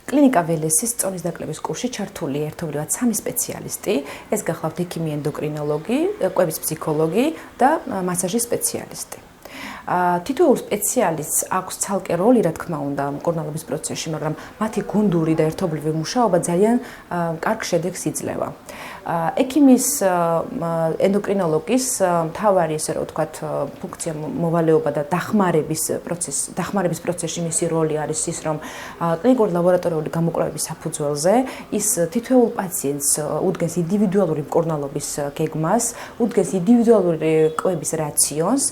კლინიკა ველესის წონის დაკლების კურსში ჩართული ერთობლივად 3 სპეციალისტი. ეს გახლავთ ექიმი ენდოკრინოლოგი, კვების ფსიქოლოგი და მასაჟის სპეციალისტი. თითოეულ სპეციალისტს აქვს ცალკე როლი, რა თქმა უნდა, მკურნალობის პროცესში, მაგრამ მათი გუნდური და ერთობლივი მუშაობა ძალიან კარგ შედეგს იძლევა. ექიმის ენდოკრინოლოგის მთავარი, ესე რომ ვთქვათ, ფუნქცია მოვალეობა და დახმარების პროცესში მისი როლი არის ის, რომ კლინიკური ლაბორატორიული გამოკვლევების საფუძველზე ის თითოეულ პაციენტს უდგენს ინდივიდუალური მკურნალობის გეგმას, უდგენს ინდივიდუალური კვების რაციონს,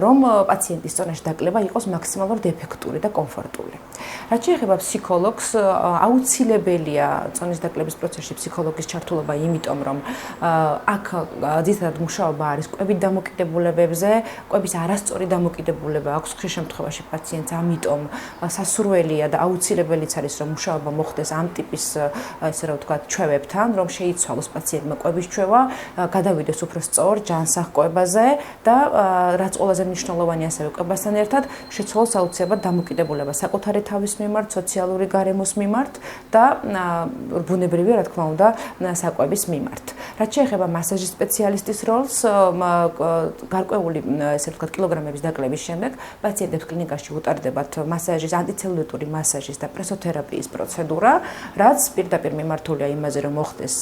რომ პაციენტის წონაში დაკლება იყოს მაქსიმალურად ეფექტური და კომფორტული. რაც შეეხება ფსიქოლოგს, აუცილებელია წონის დაკლების პროცესში ფსიქოლოგის ჩართულობა, იმიტომ რომ აქ ძირითადად მუშაობა არის კვებით დამოკიდებულებებზე, კვების არასწორი დამოკიდებულება აქვს ხშირ შემთხვევაში პაციენტს, ამიტომ სასურველია და აუცილებელიც არის რომ მუშაობა მოხდეს ამ ტიპის, ესე რომ ვთქვათ, ჩვევებთან, რომ შეიცვალოს პაციენტმა კვების ჩვევა, გადავიდეს უფრო სწორ ჯანსაღ კვებაზე და რაც ყველაზე მნიშვნელოვანი ასევე კვებასთან ერთად შეცვალოს აუცილებლად დამოკიდებულება საკუთარი თავის მიმართ, სოციალური გარემოს მიმართ და ბუნებრივია, რა თქმა უნდა, საკვების მიმართ. რაც შეეხება მასაჟის სპეციალისტის როლს, გარკვეული, ესე ვთქვათ, კილოგრამების დაკლების შემდეგ პაციენტებს კლინიკაში უტარდებათ მასაჟის, ანტიცელულიტური მასაჟის და პრესოთერაპიის პროცედურა, რაც პირდაპირ მიმართულია იმაზე, რომ მოხდეს,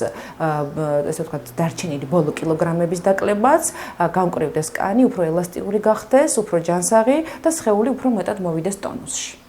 ესე ვთქვათ, დარჩენილი ბოლო კილოგრამების დაკლებაც, გამკვრივდეს კანი, უფრო ელასტიკური გახდეს, უფრო ჯანსაღი და სხეული უფრო მეტად მოვიდეს ტონუსში.